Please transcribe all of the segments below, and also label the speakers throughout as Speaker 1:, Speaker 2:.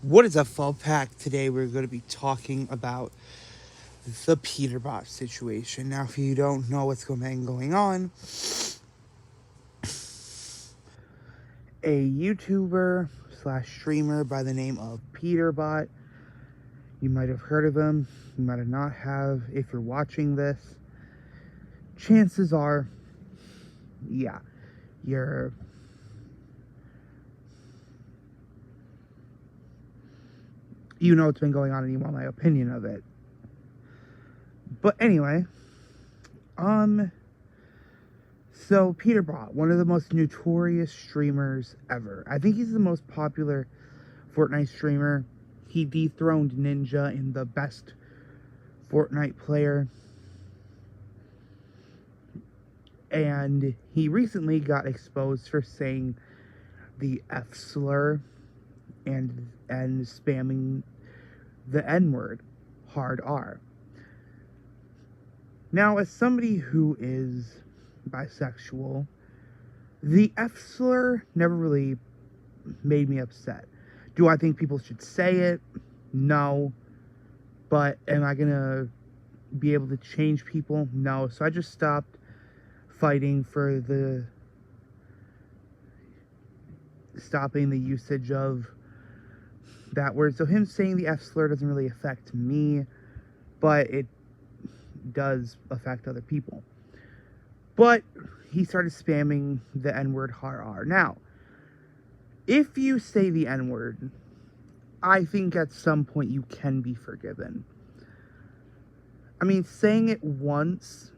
Speaker 1: What is a full pack? Today we're going to be talking about the Peterbot situation. Now, if you don't know what's going on, a YouTuber slash streamer by the name of Peterbot. You might have heard of him, you might have not have. If you're watching this, chances are, yeah, you're you know what's been going on and you want my opinion of it. But anyway, so Peterbot, one of the most notorious streamers ever. I think he's the most popular Fortnite streamer. He dethroned Ninja in the best Fortnite player. And he recently got exposed for saying the F slur and spamming the N word, hard R. Now, as somebody who is bisexual, the F slur never really made me upset. Do I think people should say it? No. But am I gonna be able to change people? No. So I just stopped fighting for stopping the usage of that word. So him saying the F slur doesn't really affect me, but it does affect other people. But he started spamming the N-word hard R. Now, if you say the N-word, I think at some point you can be forgiven. I mean, saying it once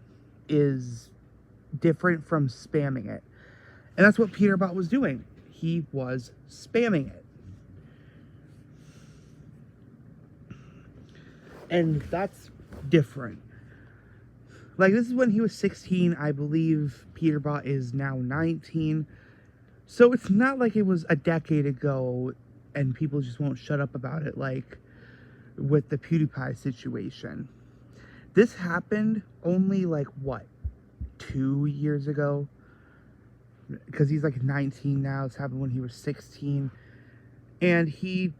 Speaker 1: is different from spamming it. And that's what Peterbot was doing. He was spamming it. And that's different. Like, this is when he was 16. I believe Peterbot is now 19. So it's not like it was a decade ago and people just won't shut up about it, like with the PewDiePie situation. This happened only, like, what, 2 years ago? Because he's like 19 now. It's happened when he was 16. And he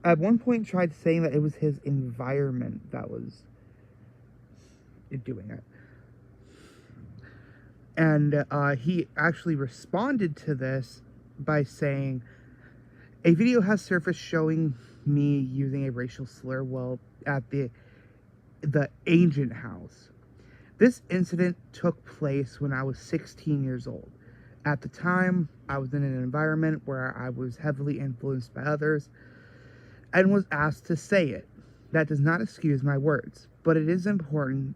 Speaker 1: at one point tried saying that it was his environment that was doing it. And he actually responded to this by saying, a video has surfaced showing me using a racial slur while at the Agent House. This incident took place when I was 16 years old. At the time, I was in an environment where I was heavily influenced by others and was asked to say it. That does not excuse my words, but it is important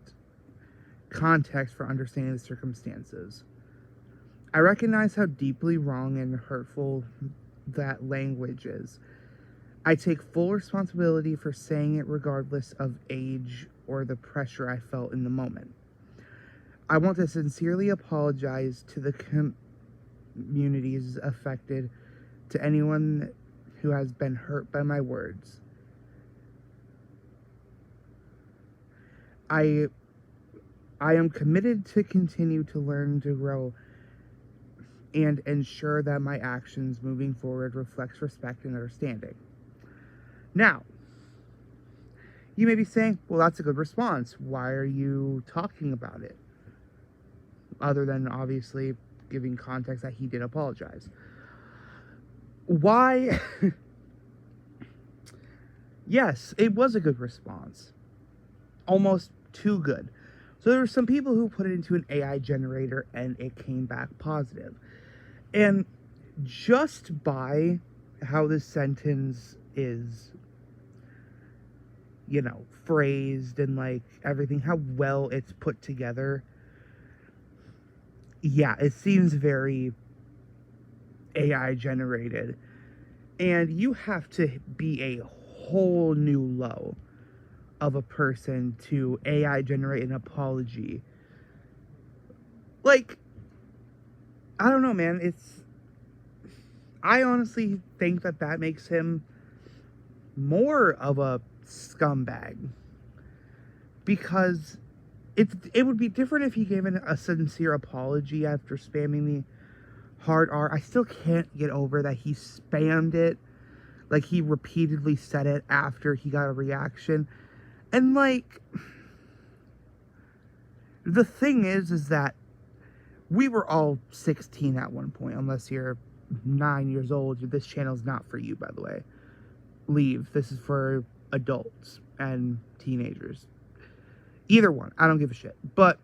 Speaker 1: context for understanding the circumstances. I recognize how deeply wrong and hurtful that language is. I take full responsibility for saying it regardless of age or the pressure I felt in the moment. I want to sincerely apologize to the communities affected, to anyone who has been hurt by my words. I am committed to continue to learn, to grow, and ensure that my actions moving forward reflects respect and understanding. Now, you may be saying, well, that's a good response. Why are you talking about it? Other than obviously giving context that he did apologize. Why? Yes, it was a good response. Almost too good. So there were some people who put it into an AI generator and it came back positive. And just by how this sentence is, phrased and like everything, how well it's put together, yeah, it seems very AI generated. And you have to be a whole new low of a person to AI generate an apology. Like, I don't know, man. I honestly think that makes him more of a scumbag. Because it would be different if he gave a sincere apology after spamming hard R. I still can't get over that he spammed it. Like, he repeatedly said it after he got a reaction. And, like, the thing is that we were all 16 at one point, unless you're 9 years old. This channel's not for you, by the way. Leave. This is for adults and teenagers. Either one. I don't give a shit. But,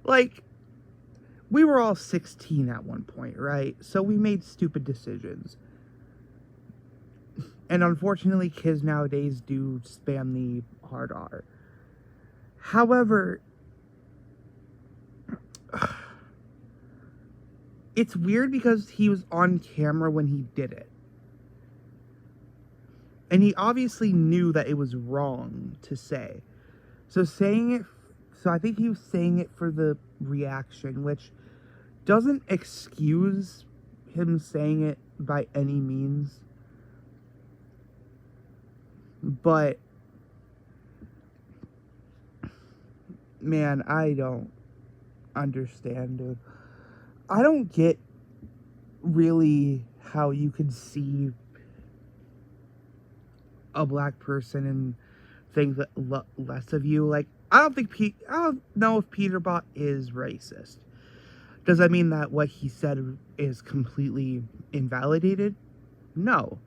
Speaker 1: like, we were all 16 at one point, right? So we made stupid decisions. And unfortunately, kids nowadays do spam the hard R. However, it's weird because he was on camera when he did it. And he obviously knew that it was wrong to say. So I think he was saying it for the reaction, which doesn't excuse him saying it by any means. But, man, I don't understand, dude. I don't get really how you could see a black person and think that less of you. Like, I don't know if Peterbot is racist. Does that mean that what he said is completely invalidated? No.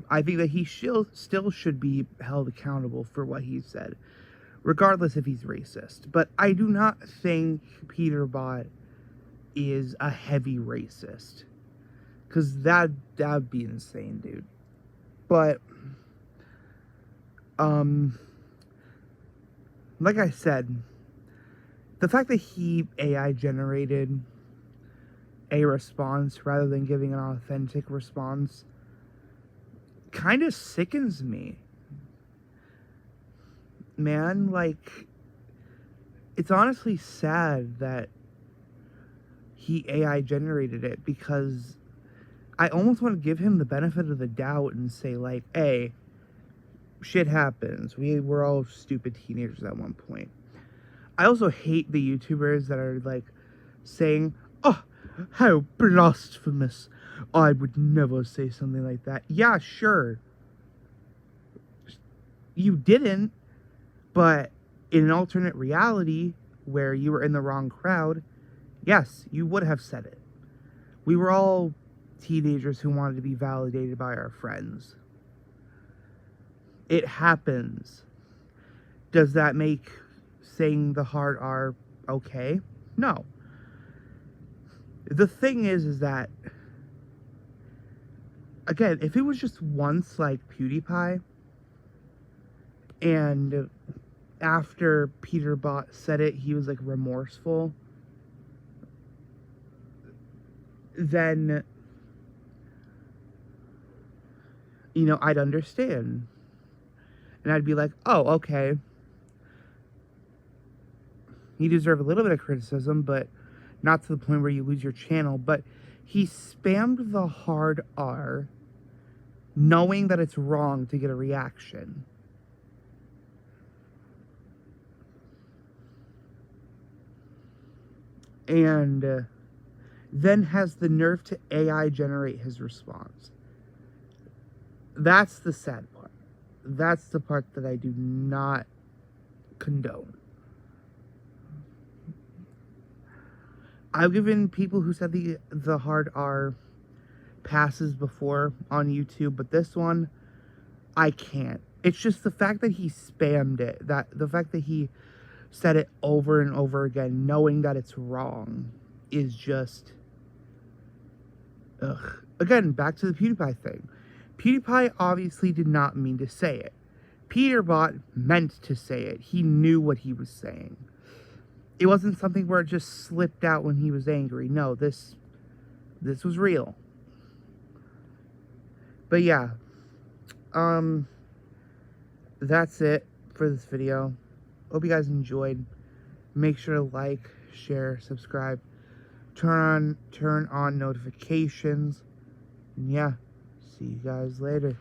Speaker 1: I think that he still should be held accountable for what he said, regardless if he's racist. But I do not think Peterbot is a heavy racist, because that'd be insane, dude. But like I said, the fact that he AI generated a response rather than giving an authentic response kind of sickens me, man. Like, it's honestly sad that he AI generated it, because I almost want to give him the benefit of the doubt and say, like, hey, shit happens. We were all stupid teenagers at one point. I also hate the YouTubers that are, like, saying, oh, how blasphemous. I would never say something like that. Yeah, sure. You didn't, but in an alternate reality where you were in the wrong crowd, yes, you would have said it. We were all teenagers who wanted to be validated by our friends. It happens. Does that make saying the hard R okay? No. The thing is that, again, if it was just once like PewDiePie, and after Peterbot said it, he was like remorseful, then, you know, I'd understand. And I'd be like, oh, okay. You deserve a little bit of criticism, but not to the point where you lose your channel. But he spammed the hard R, knowing that it's wrong to get a reaction. And then has the nerve to AI generate his response. That's the sad part. That's the part that I do not condone. I've given people who said the hard R passes before on YouTube, but this one, I can't. It's just the fact that he spammed it, that the fact that he said it over and over again, knowing that it's wrong, is just, ugh. Again, back to the PewDiePie thing. PewDiePie obviously did not mean to say it. Peterbot meant to say it. He knew what he was saying. It wasn't something where it just slipped out when he was angry. No, this was real. But yeah, that's it for this video. Hope you guys enjoyed. Make sure to like, share, subscribe, turn on notifications, and yeah, see you guys later.